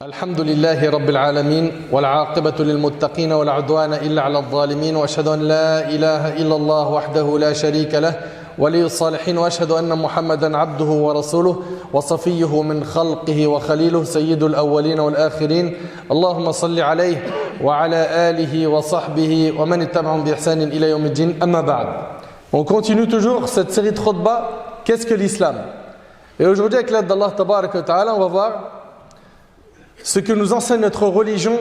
الحمد لله رب العالمين والعاقبة للمتقين ولا عدوان إلا على الظالمين وأشهد أن لا إله إلا الله وحده لا شريك له ولي الصالحين وأشهد أن محمدا عبده ورسوله وصفيه من خلقه وخليله سيد الأولين والآخرين اللهم صل عليه وعلى آله وصحبه ومن اتبعهم بإحسان إلى يوم الدين أما بعد. On continue toujours cette série de khutbah. Qu'est-ce que l'islam? Et aujourd'hui avec l'aide d'Allah Tabarak wa Ta'ala, on va voir ce que nous enseigne notre religion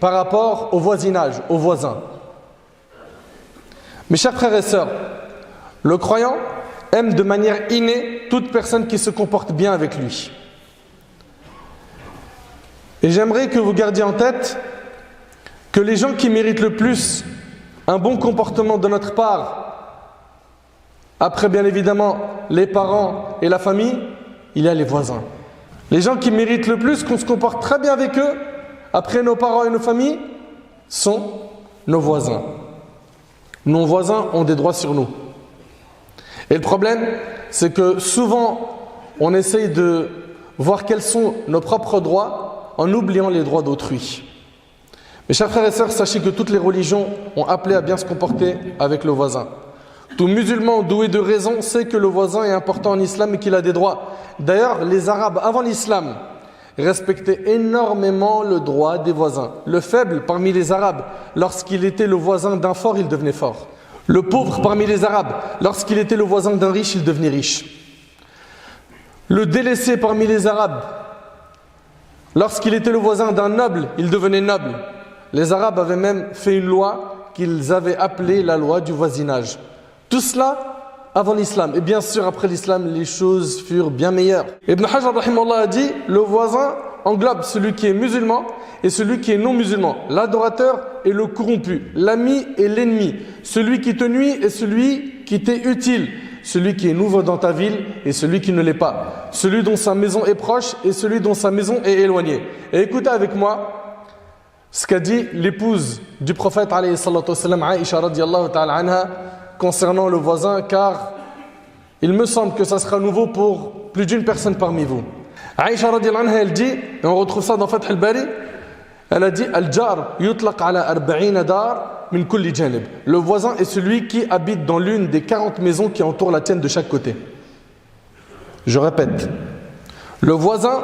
par rapport au voisinage, aux voisins. Mes chers frères et sœurs, le croyant aime de manière innée toute personne qui se comporte bien avec lui. Et j'aimerais que vous gardiez en tête que les gens qui méritent le plus un bon comportement de notre part, après bien évidemment les parents et la famille, il y a les voisins. Les gens qui méritent le plus qu'on se comporte très bien avec eux, après nos parents et nos familles, sont nos voisins. Nos voisins ont des droits sur nous. Et le problème, c'est que souvent, on essaye de voir quels sont nos propres droits en oubliant les droits d'autrui. Mes chers frères et sœurs, sachez que toutes les religions ont appelé à bien se comporter avec le voisin. Tout musulman doué de raison sait que le voisin est important en islam et qu'il a des droits. D'ailleurs, les Arabes, avant l'islam, respectaient énormément le droit des voisins. Le faible parmi les Arabes, lorsqu'il était le voisin d'un fort, il devenait fort. Le pauvre parmi les Arabes, lorsqu'il était le voisin d'un riche, il devenait riche. Le délaissé parmi les Arabes, lorsqu'il était le voisin d'un noble, il devenait noble. Les Arabes avaient même fait une loi qu'ils avaient appelée la loi du voisinage. Tout cela avant l'islam. Et bien sûr, après l'islam, les choses furent bien meilleures. Ibn Hajar rahimahullah a dit, le voisin englobe celui qui est musulman et celui qui est non musulman, l'adorateur et le corrompu, l'ami et l'ennemi, celui qui te nuit et celui qui t'est utile, celui qui est nouveau dans ta ville et celui qui ne l'est pas, celui dont sa maison est proche et celui dont sa maison est éloignée. Et écoutez avec moi ce qu'a dit l'épouse du prophète alayhi salatu wassalam, Aïcha radiyallahu ta'ala anha, concernant le voisin, car il me semble que ça sera nouveau pour plus d'une personne parmi vous. Aïcha radiyallahu anha, elle dit, et on retrouve ça dans Fath al-Bari, elle a dit Al-Jar yutlaq ala 40 dar min kulli janib. Le voisin est celui qui habite dans l'une des 40 maisons qui entourent la tienne de chaque côté. Je répète, le voisin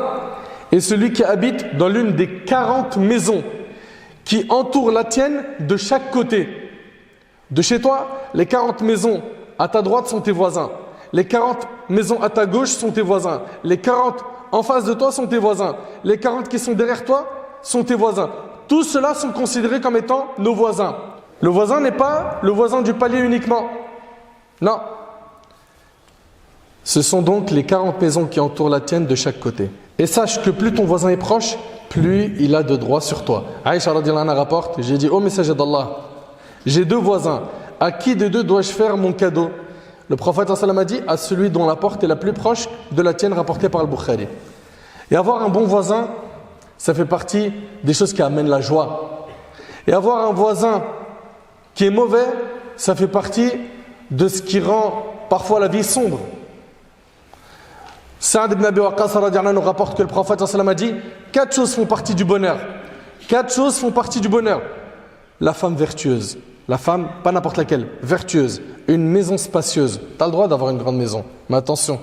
est celui qui habite dans l'une des 40 maisons qui entourent la tienne de chaque côté. De chez toi, les 40 maisons à ta droite sont tes voisins. Les 40 maisons à ta gauche sont tes voisins. Les 40 en face de toi sont tes voisins. Les 40 qui sont derrière toi sont tes voisins. Tous ceux-là sont considérés comme étant nos voisins. Le voisin n'est pas le voisin du palier uniquement. Non. Ce sont donc les 40 maisons qui entourent la tienne de chaque côté. Et sache que plus ton voisin est proche, plus il a de droits sur toi. Aïcha radhiyallahu anha rapporte, j'ai dit, ô messager d'Allah, j'ai deux voisins. À qui des deux dois-je faire mon cadeau? Le prophète sallam a dit, à celui dont la porte est la plus proche de la tienne, rapportée par Al-Bukhari. Et avoir un bon voisin, ça fait partie des choses qui amènent la joie. Et avoir un voisin qui est mauvais, ça fait partie de ce qui rend parfois la vie sombre. Sa'd ibn Abi Waqqas nous rapporte que le prophète sallam a dit, 4 choses font partie du bonheur. 4 choses font partie du bonheur. La femme vertueuse. La femme, pas n'importe laquelle, vertueuse. Une maison spacieuse. Tu as le droit d'avoir une grande maison. Mais attention,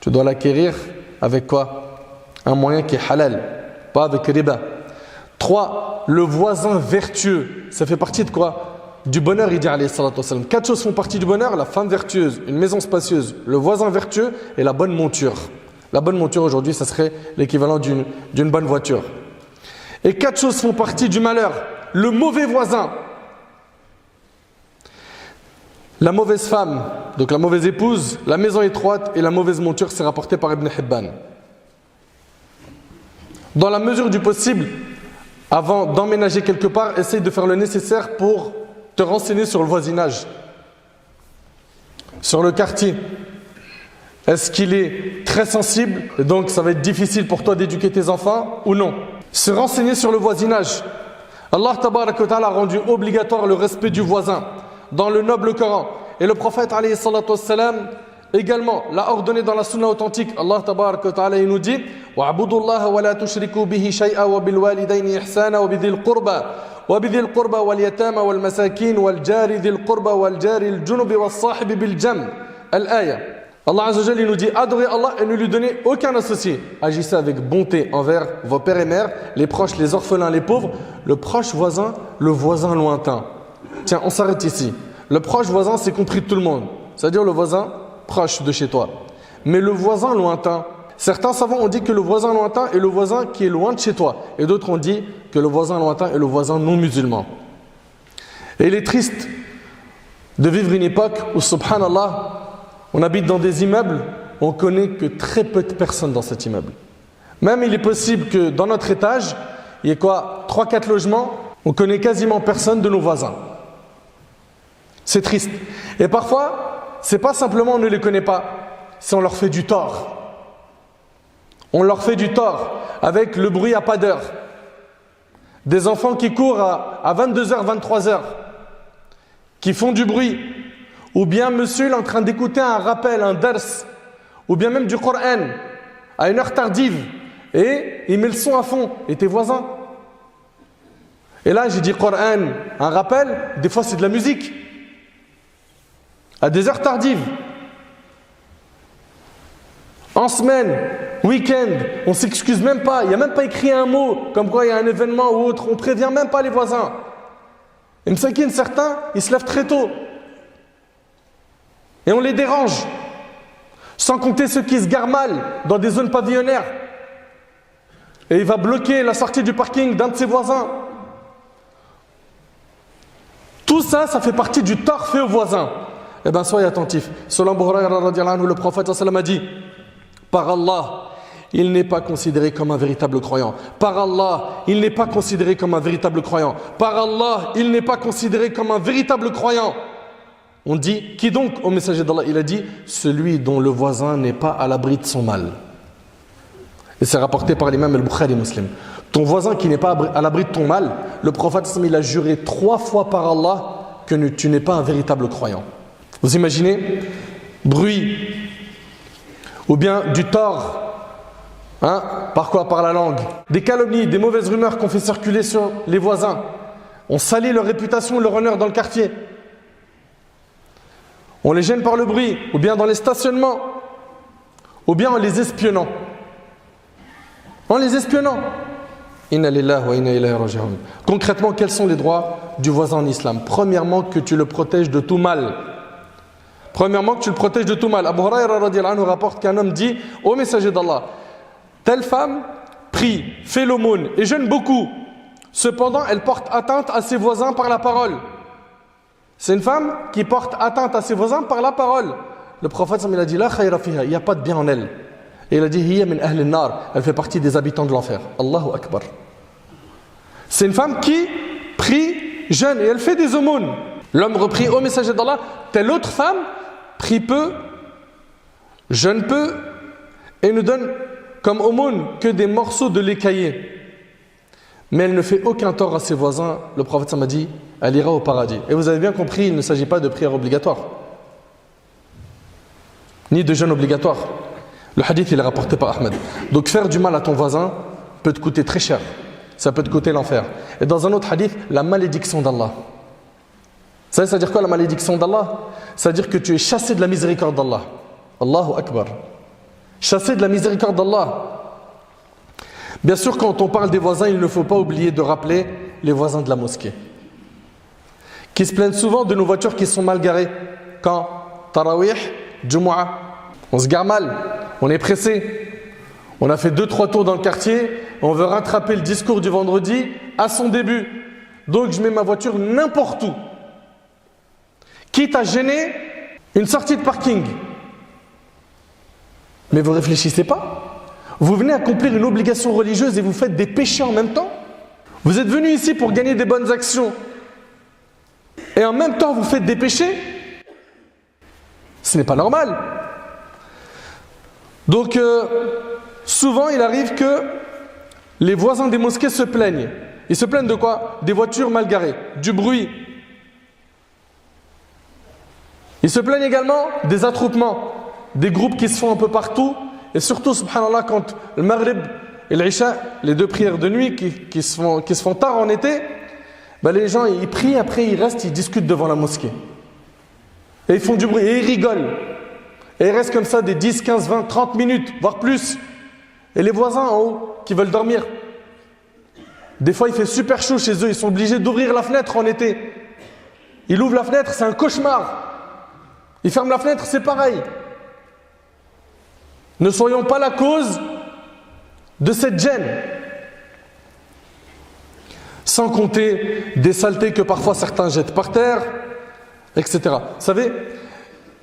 tu dois l'acquérir avec quoi? Un moyen qui est halal, pas avec riba. 3. Le voisin vertueux. Ça fait partie de quoi? Du bonheur, il dit alayhi salatu wassalam. 4 choses font partie du bonheur. La femme vertueuse, une maison spacieuse, le voisin vertueux et la bonne monture. La bonne monture aujourd'hui, ça serait l'équivalent d'une bonne voiture. Et 4 choses font partie du malheur. Le mauvais voisin. La mauvaise femme, donc la mauvaise épouse, la maison étroite et la mauvaise monture, c'est rapporté par Ibn Hibban. Dans la mesure du possible, avant d'emménager quelque part, essaye de faire le nécessaire pour te renseigner sur le voisinage, sur le quartier. Est-ce qu'il est très sensible et donc ça va être difficile pour toi d'éduquer tes enfants ou non? Se renseigner sur le voisinage. Allah tabarak wa ta'ala a rendu obligatoire le respect du voisin dans le noble Coran. Et le prophète alayhi salatu wassalam également l'a ordonné dans la sunna authentique. Allah tabarak wa ta'ala il nous dit wa'budu Allah wa la tushriku bihi shay'a wa bil walidayni ihsana wa bidhil qurba wal yatama wal masakin wal jari dhil qurba wal jari al junubi was sahibi bil jam. Al-aya. Allah Azza wa Jalla il nous dit adorez Allah et ne lui donnez aucun associé. Agissez avec bonté envers vos pères et mères, les proches, les orphelins, les pauvres, le proche voisin, le voisin lointain. Tiens, on s'arrête ici. Le proche voisin, c'est compris de tout le monde. C'est-à-dire le voisin proche de chez toi. Mais le voisin lointain, certains savants ont dit que le voisin lointain est le voisin qui est loin de chez toi. Et d'autres ont dit que le voisin lointain est le voisin non musulman. Et il est triste de vivre une époque où, subhanallah, on habite dans des immeubles, on connaît que très peu de personnes dans cet immeuble. Même il est possible que dans notre étage, il y ait 3-4 logements, on connaît quasiment personne de nos voisins. C'est triste. Et parfois, c'est pas simplement on ne les connaît pas, c'est on leur fait du tort. On leur fait du tort avec le bruit à pas d'heure. Des enfants qui courent à 22h, 23h, qui font du bruit. Ou bien monsieur est en train d'écouter un rappel, un dars, ou bien même du Coran, à une heure tardive, et il met le son à fond, et tes voisins. Et là, j'ai dit Coran, un rappel, des fois c'est de la musique. À des heures tardives. En semaine, week-end, on ne s'excuse même pas, il n'y a même pas écrit un mot, comme quoi il y a un événement ou autre, on ne prévient même pas les voisins. Et certains, ils se lèvent très tôt. Et on les dérange. Sans compter ceux qui se garent mal dans des zones pavillonnaires. Et il va bloquer la sortie du parking d'un de ses voisins. Tout ça, ça fait partie du tort fait aux voisins. Eh bien, soyez attentifs. Selon Abu Hurayra radhiyallahu anhu, le prophète sallallahu alayhi wa sallam a dit par Allah, il n'est pas considéré comme un véritable croyant. Par Allah, il n'est pas considéré comme un véritable croyant. Par Allah, il n'est pas considéré comme un véritable croyant. On dit, qui donc au messager d'Allah? Il a dit, celui dont le voisin n'est pas à l'abri de son mal. Et c'est rapporté par l'imam al-Bukhari Muslim. Ton voisin qui n'est pas à l'abri de ton mal, le prophète il a juré 3 fois par Allah que tu n'es pas un véritable croyant. Vous imaginez? Bruit, ou bien du tort, hein? Par quoi? Par la langue. Des calomnies, des mauvaises rumeurs qu'on fait circuler sur les voisins. On salit leur réputation, leur honneur dans le quartier. On les gêne par le bruit, ou bien dans les stationnements, ou bien en les espionnant. En les espionnant. Inna lillahi wa inna ilayhi raji'un. Concrètement, quels sont les droits du voisin en islam? Premièrement, que tu le protèges de tout mal. Premièrement, que tu le protèges de tout mal. Abu Hurayra radhiyallahu anhu rapporte qu'un homme dit au messager d'Allah, telle femme prie, fait l'aumône et jeûne beaucoup. Cependant, elle porte atteinte à ses voisins par la parole. C'est une femme qui porte atteinte à ses voisins par la parole. Le prophète il a dit la khayra fiha, il n'y a pas de bien en elle. Et il a dit hiya min ahli an-nar, elle fait partie des habitants de l'enfer. Allahu akbar. C'est une femme qui prie, jeûne et elle fait des aumônes. L'homme reprit au messager d'Allah, telle autre femme prie peu, jeûne peu et ne donne comme aumône que des morceaux de lait caillé. Mais elle ne fait aucun tort à ses voisins. Le prophète m'a dit, elle ira au paradis. Et vous avez bien compris, il ne s'agit pas de prière obligatoire, ni de jeûne obligatoire. Le hadith il est rapporté par Ahmed. Donc faire du mal à ton voisin peut te coûter très cher. Ça peut te coûter l'enfer. Et dans un autre hadith, la malédiction d'Allah. Vous savez, ça veut dire quoi la malédiction d'Allah? Ça veut dire que tu es chassé de la miséricorde d'Allah. Allahu Akbar. Chassé de la miséricorde d'Allah. Bien sûr, quand on parle des voisins, il ne faut pas oublier de rappeler les voisins de la mosquée, qui se plaignent souvent de nos voitures qui sont mal garées. Quand Tarawih, Jumu'ah, on se gare mal, on est pressé, on a fait 2-3 tours dans le quartier, on veut rattraper le discours du vendredi à son début. Donc je mets ma voiture n'importe où, quitte à gêner une sortie de parking. Mais vous ne réfléchissez pas? Vous venez accomplir une obligation religieuse et vous faites des péchés en même temps? Vous êtes venu ici pour gagner des bonnes actions et en même temps vous faites des péchés? Ce n'est pas normal. Donc souvent il arrive que les voisins des mosquées se plaignent. Ils se plaignent de quoi? Des voitures mal garées, du bruit. Ils se plaignent également des attroupements. des groupes qui se font un peu partout, et surtout, subhanallah, quand le Maghrib et l'Isha, les deux prières de nuit qui se font tard en été, ben les gens ils prient, après ils restent, ils discutent devant la mosquée. Et ils font du bruit, et ils rigolent. Et ils restent comme ça des 10, 15, 20, 30 minutes, voire plus. Et les voisins en haut qui veulent dormir. Des fois il fait super chaud chez eux, ils sont obligés d'ouvrir la fenêtre en été. Ils ouvrent la fenêtre, c'est un cauchemar. Ils ferment la fenêtre, c'est pareil. Ne soyons pas la cause de cette gêne. Sans compter des saletés que parfois certains jettent par terre, etc. Vous savez,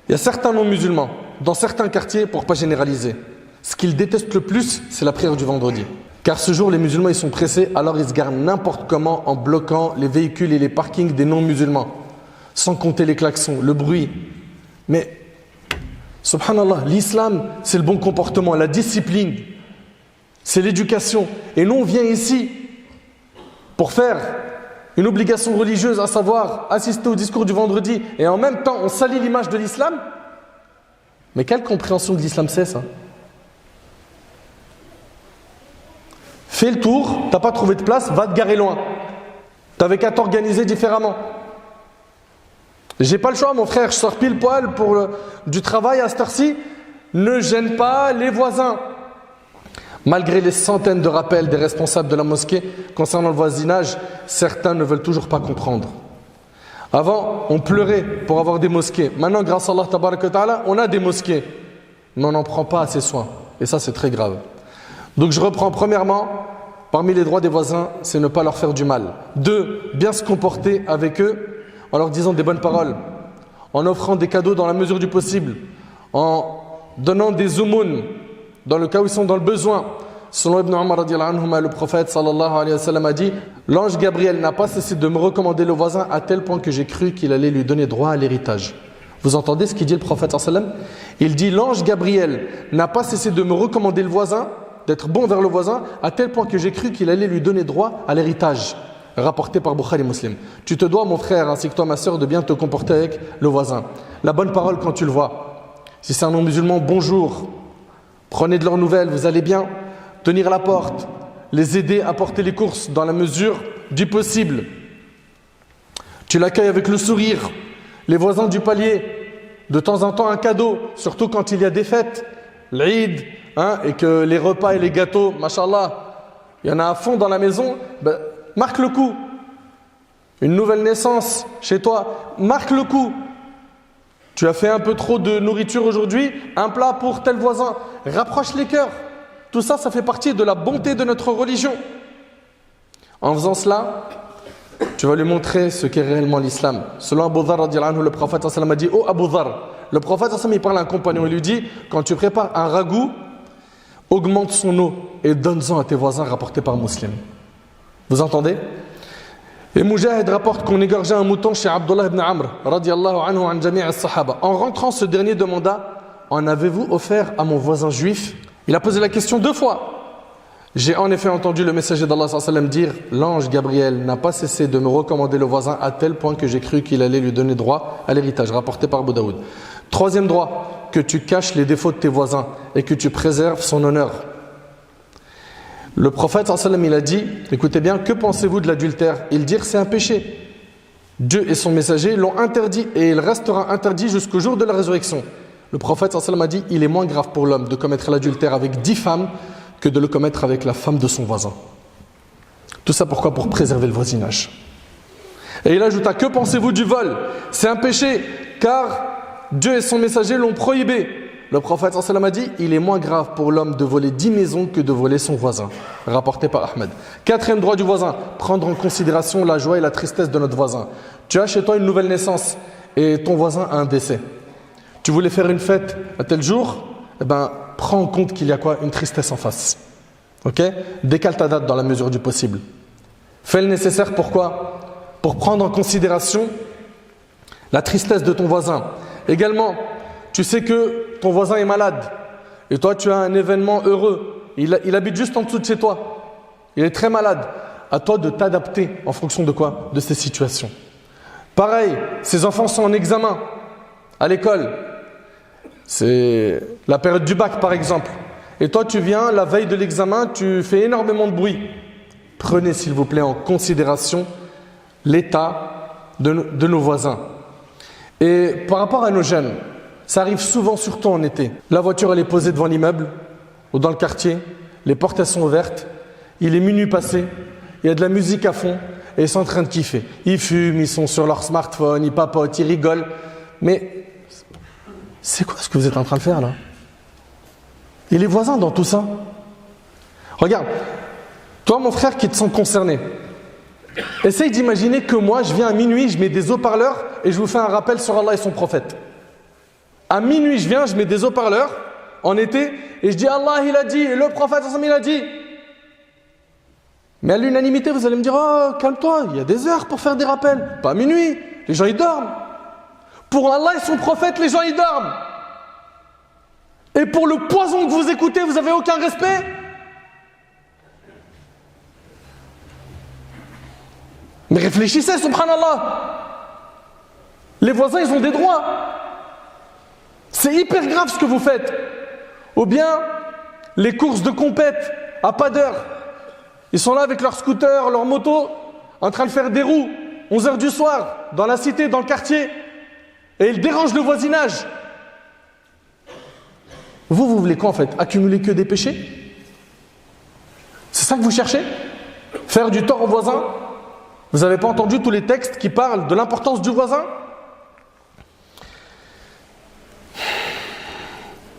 il y a certains non-musulmans, dans certains quartiers, pour ne pas généraliser, ce qu'ils détestent le plus, c'est la prière du vendredi. Car ce jour, les musulmans ils sont pressés, alors ils se garent n'importe comment en bloquant les véhicules et les parkings des non-musulmans. Sans compter les klaxons, le bruit. Mais, subhanallah, l'islam, c'est le bon comportement, la discipline, c'est l'éducation. Et nous, on vient ici pour faire une obligation religieuse, à savoir assister au discours du vendredi, et en même temps, on salit l'image de l'islam. Mais quelle compréhension de l'islam c'est ça? Fais le tour, t'as pas trouvé de place, va te garer loin. T'avais qu'à t'organiser différemment. J'ai pas le choix, mon frère, je sors pile poil du travail à cette heure-ci. Ne gêne pas les voisins. Malgré les centaines de rappels des responsables de la mosquée concernant le voisinage, certains ne veulent toujours pas comprendre. Avant, on pleurait pour avoir des mosquées. Maintenant, grâce à Allah tabaraka wa ta'ala, on a des mosquées. Mais on n'en prend pas assez soin. Et ça, c'est très grave. Donc je reprends premièrement, parmi les droits des voisins, c'est ne pas leur faire du mal. 2, bien se comporter avec eux en leur disant des bonnes paroles, en offrant des cadeaux dans la mesure du possible, en donnant des aumônes dans le cas où ils sont dans le besoin. Selon Ibn Umar radiyallahu anhuma, le prophète sallallahu alayhi wa sallam a dit: l'ange Gabriel n'a pas cessé de me recommander le voisin à tel point que j'ai cru qu'il allait lui donner droit à l'héritage. Vous entendez ce qu'il dit le prophète sallallahu alayhi wa sallam? Il dit: l'ange Gabriel n'a pas cessé de me recommander le voisin, d'être bon vers le voisin, à tel point que j'ai cru qu'il allait lui donner droit à l'héritage. Rapporté par Bukhari Muslim. Tu te dois, mon frère, ainsi que toi, ma soeur, de bien te comporter avec le voisin. La bonne parole quand tu le vois. Si c'est un non-musulman, bonjour. Prenez de leurs nouvelles, vous allez bien. Tenir la porte, les aider à porter les courses dans la mesure du possible. Tu l'accueilles avec le sourire. Les voisins du palier, de temps en temps un cadeau, surtout quand il y a des fêtes, l'Eid, et que les repas et les gâteaux, mashallah, il y en a à fond dans la maison, marque le coup. Une nouvelle naissance chez toi, marque le coup. Tu as fait un peu trop de nourriture aujourd'hui, un plat pour tel voisin, rapproche les cœurs. Tout ça, ça fait partie de la bonté de notre religion. En faisant cela, tu vas lui montrer ce qu'est réellement l'islam. Selon Abu Dharr, le prophète sallallahu a dit: oh Abu Dharr, le prophète sallallahu il parle à un compagnon, il lui dit: quand tu prépares un ragoût, augmente son eau et donne-en à tes voisins, rapporté par Muslim. Vous entendez? Et Mujahid rapporte qu'on égorgeait un mouton chez Abdullah ibn Amr radiyallahu anhu an jami' as-sahaba. En rentrant, ce dernier demanda: en avez-vous offert à mon voisin juif? Il a posé la question 2 fois. J'ai en effet entendu le messager d'Allah sallallahu alayhi wa sallam dire: l'ange Gabriel n'a pas cessé de me recommander le voisin à tel point que j'ai cru qu'il allait lui donner droit à l'héritage. Rapporté par Abu Daoud. 3e droit, que tu caches les défauts de tes voisins et que tu préserves son honneur. Le prophète sallallahu alayhi wa sallam, il a dit, écoutez bien, que pensez-vous de l'adultère? Il dit: c'est un péché. Dieu et son messager l'ont interdit et il restera interdit jusqu'au jour de la résurrection. Le prophète sallallahu alayhi wa sallam a dit: il est moins grave pour l'homme de commettre l'adultère avec 10 femmes que de le commettre avec la femme de son voisin. Tout ça pourquoi? Pour préserver le voisinage. Et il ajouta: que pensez-vous du vol? C'est un péché, car Dieu et son messager l'ont prohibé. Le prophète sallallahu alayhi wa sallam a dit: il est moins grave pour l'homme de voler 10 maisons que de voler son voisin. Rapporté par Ahmed. 4e droit du voisin, prendre en considération la joie et la tristesse de notre voisin. Tu as chez toi une nouvelle naissance et ton voisin a un décès. Tu voulais faire une fête à tel jour, prends en compte qu'il y a quoi? Une tristesse en face. Ok? Décale ta date dans la mesure du possible. Fais le nécessaire, pourquoi? Pour prendre en considération la tristesse de ton voisin. Également, tu sais que ton voisin est malade et toi tu as un événement heureux. Il habite juste en dessous de chez toi. Il est très malade. À toi de t'adapter en fonction de quoi? De ces situations. Pareil, ses enfants sont en examen à l'école. C'est la période du bac par exemple. Et toi tu viens la veille de l'examen, tu fais énormément de bruit. Prenez s'il vous plaît en considération l'état de nos voisins. Et par rapport à nos jeunes, ça arrive souvent, surtout en été. La voiture elle est posée devant l'immeuble ou dans le quartier, les portes elles sont ouvertes, il est minuit passé, il y a de la musique à fond et ils sont en train de kiffer. Ils fument, ils sont sur leur smartphone, ils papotent, ils rigolent. Mais c'est quoi ce que vous êtes en train de faire là? Et les voisins dans tout ça? Regarde, toi mon frère qui te sens concerné, essaye d'imaginer que moi je viens à minuit, je mets des haut-parleurs et je vous fais un rappel sur Allah et son prophète. À minuit je viens, je mets des haut-parleurs en été et je dis Allah il a dit, et le prophète il a dit. Mais à l'unanimité vous allez me dire oh calme-toi, il y a des heures pour faire des rappels, pas à minuit, les gens ils dorment. Pour Allah et son prophète les gens ils dorment. Et pour le poison que vous écoutez vous avez aucun respect? Mais réfléchissez, subhanallah. Les voisins, ils ont des droits. C'est hyper grave ce que vous faites. Ou bien, les courses de compète, à pas d'heure. Ils sont là avec leur scooter, leur moto, en train de faire des roues, 11h du soir, dans la cité, dans le quartier. Et ils dérangent le voisinage. Vous voulez quoi en fait? Accumuler que des péchés? C'est ça que vous cherchez? Faire du tort aux voisins? Vous n'avez pas entendu tous les textes qui parlent de l'importance du voisin?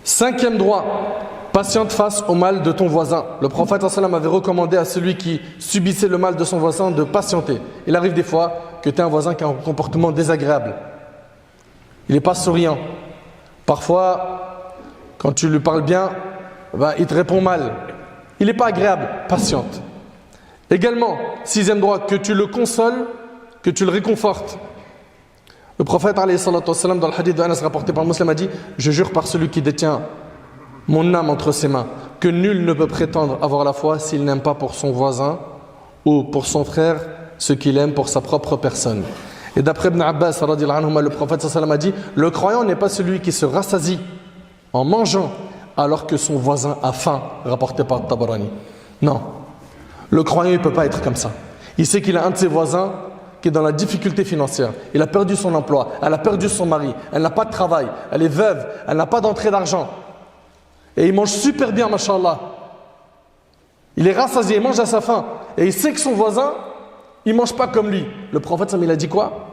Cinquième droit, patiente face au mal de ton voisin. Le prophète avait recommandé à celui qui subissait le mal de son voisin de patienter. Il arrive des fois que tu as un voisin qui a un comportement désagréable. Il n'est pas souriant. Parfois, quand tu lui parles bien, il te répond mal. Il n'est pas agréable, patiente. Également, sixième droit, que tu le consoles, que tu le réconfortes. Le prophète, dans le hadith de Anas rapporté par Muslim, a dit « Je jure par celui qui détient mon âme entre ses mains, que nul ne peut prétendre avoir la foi s'il n'aime pas pour son voisin ou pour son frère ce qu'il aime pour sa propre personne. » Et d'après Ibn Abbas, le prophète a dit « Le croyant n'est pas celui qui se rassasie en mangeant alors que son voisin a faim, rapporté par Tabarani. » Non. Le croyant ne peut pas être comme ça. Il sait qu'il a un de ses voisins qui est dans la difficulté financière. Il a perdu son emploi, elle a perdu son mari, elle n'a pas de travail, elle est veuve, elle n'a pas d'entrée d'argent. Et il mange super bien, mashallah. Il est rassasié, il mange à sa faim. Et il sait que son voisin, il ne mange pas comme lui. Le prophète, il a dit quoi?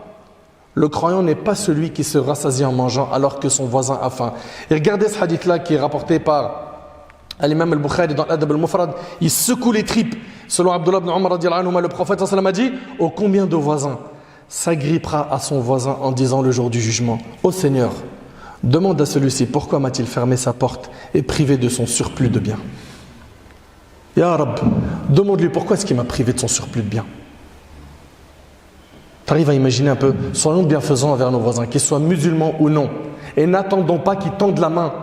Le croyant n'est pas celui qui se rassasie en mangeant alors que son voisin a faim. Et regardez ce hadith-là qui est rapporté par l'imam al-Bukhari dans l'Adab al-Mufrad, il secoue les tripes. Selon Abdullah ibn Umar, le prophète a dit « Ô combien de voisins s'agrippera à son voisin en disant le jour du jugement, ô Seigneur, demande à celui-ci pourquoi m'a-t-il fermé sa porte et privé de son surplus de biens. Ya Rab, demande-lui pourquoi est-ce qu'il m'a privé de son surplus de biens. » Tu arrives à imaginer un peu, soyons bienfaisants envers nos voisins, qu'ils soient musulmans ou non, et n'attendons pas qu'ils tendent la main.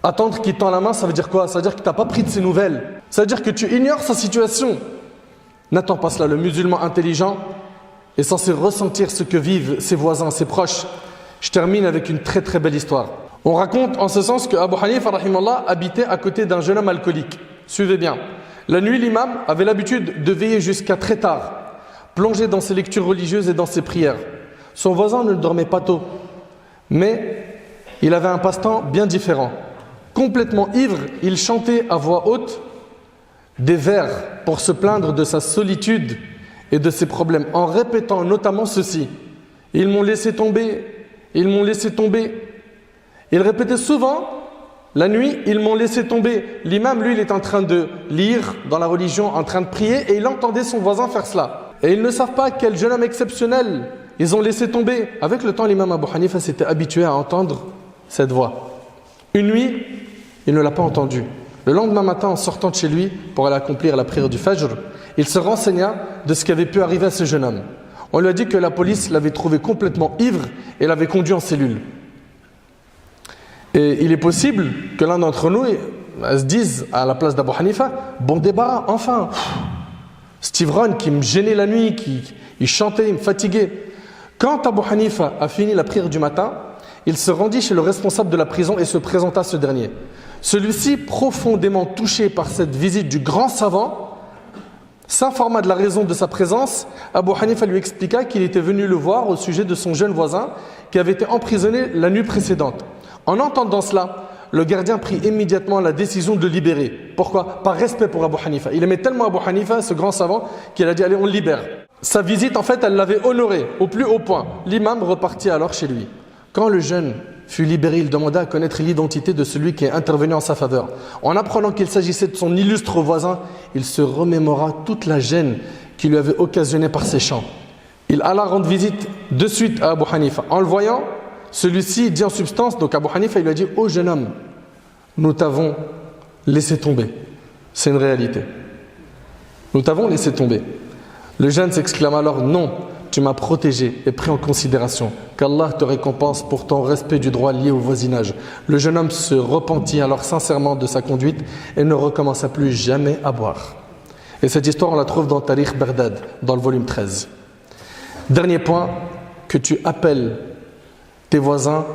Attendre qu'il tend la main, ça veut dire quoi? Ça veut dire que tu n'as pas pris de ses nouvelles. Ça veut dire que tu ignores sa situation. N'attends pas cela. Le musulman intelligent est censé ressentir ce que vivent ses voisins, ses proches. Je termine avec une très très belle histoire. On raconte en ce sens que Abu Hanifa rahimahullah habitait à côté d'un jeune homme alcoolique. Suivez bien. La nuit, l'imam avait l'habitude de veiller jusqu'à très tard, plongé dans ses lectures religieuses et dans ses prières. Son voisin ne dormait pas tôt, mais il avait un passe-temps bien différent. Complètement ivre, il chantait à voix haute des vers pour se plaindre de sa solitude et de ses problèmes, en répétant notamment ceci: ils m'ont laissé tomber, ils m'ont laissé tomber. Il répétait souvent la nuit, ils m'ont laissé tomber. L'imam, lui, il est en train de lire dans la religion, en train de prier, et il entendait son voisin faire cela. Et ils ne savent pas quel jeune homme exceptionnel ils ont laissé tomber. Avec le temps, l'imam Abu Hanifa s'était habitué à entendre cette voix. Une nuit, il ne l'a pas entendu. Le lendemain matin, en sortant de chez lui pour aller accomplir la prière du Fajr, il se renseigna de ce qui avait pu arriver à ce jeune homme. On lui a dit que la police l'avait trouvé complètement ivre et l'avait conduit en cellule. Et il est possible que l'un d'entre nous se dise à la place d'Abu Hanifa: bon débarras, enfin. Cet ivrogne qui me gênait la nuit, il chantait, il me fatiguait. Quand Abu Hanifa a fini la prière du matin, il se rendit chez le responsable de la prison et se présenta à ce dernier. Celui-ci, profondément touché par cette visite du grand savant, s'informa de la raison de sa présence. Abu Hanifa lui expliqua qu'il était venu le voir au sujet de son jeune voisin qui avait été emprisonné la nuit précédente. En entendant cela, le gardien prit immédiatement la décision de le libérer. Pourquoi? Par respect pour Abu Hanifa. Il aimait tellement Abu Hanifa, ce grand savant, qu'il a dit allez, on le libère. Sa visite, en fait, elle l'avait honoré au plus haut point. L'imam repartit alors chez lui. Quand le jeune fut libéré, il demanda à connaître l'identité de celui qui est intervenu en sa faveur. En apprenant qu'il s'agissait de son illustre voisin, il se remémora toute la gêne qui lui avait occasionné par ses chants. Il alla rendre visite de suite à Abu Hanifa. En le voyant, celui-ci dit en substance, donc Abu Hanifa, il lui a dit « Oh jeune homme, nous t'avons laissé tomber. » C'est une réalité. Nous t'avons laissé tomber. Le jeune s'exclama alors « Non, tu m'as protégé et pris en considération. Qu'Allah te récompense pour ton respect du droit lié au voisinage. » Le jeune homme se repentit alors sincèrement de sa conduite et ne recommença plus jamais à boire. Et cette histoire, on la trouve dans Tarikh Baghdad, dans le volume 13. Dernier point, que tu appelles tes voisins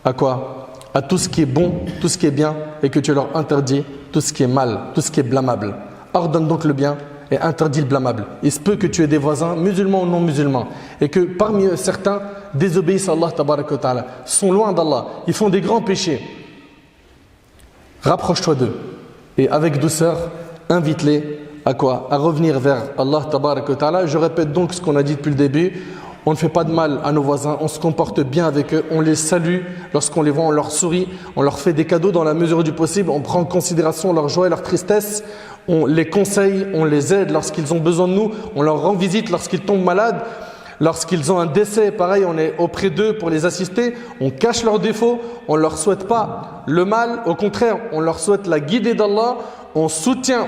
à quoi? À tout ce qui est bon, tout ce qui est bien, et que tu leur interdis tout ce qui est mal, tout ce qui est blâmable. Ordonne donc le bien et interdis le blâmable. Il se peut que tu aies des voisins, musulmans ou non musulmans, et que parmi eux, certains désobéissent à Allah tabaraka wa ta'ala, sont loin d'Allah, ils font des grands péchés. Rapproche-toi d'eux et avec douceur, invite-les à quoi? À revenir vers Allah tabaraka wa ta'ala. Je répète donc ce qu'on a dit depuis le début. On ne fait pas de mal à nos voisins, on se comporte bien avec eux, on les salue lorsqu'on les voit, on leur sourit, on leur fait des cadeaux dans la mesure du possible, on prend en considération leur joie et leur tristesse, on les conseille, on les aide lorsqu'ils ont besoin de nous, on leur rend visite lorsqu'ils tombent malades, lorsqu'ils ont un décès, pareil, on est auprès d'eux pour les assister, on cache leurs défauts, on ne leur souhaite pas le mal, au contraire, on leur souhaite la guidée d'Allah, on soutient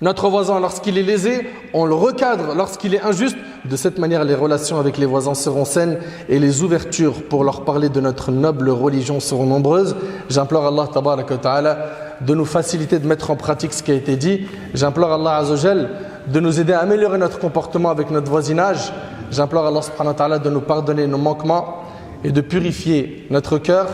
notre voisin lorsqu'il est lésé, on le recadre lorsqu'il est injuste. De cette manière, les relations avec les voisins seront saines et les ouvertures pour leur parler de notre noble religion seront nombreuses. J'implore Allah tabaraka wa ta'ala de nous faciliter de mettre en pratique ce qui a été dit. J'implore Allah azza wa jal de nous aider à améliorer notre comportement avec notre voisinage. J'implore Allah subhanahu wa ta'ala de nous pardonner nos manquements et de purifier notre cœur.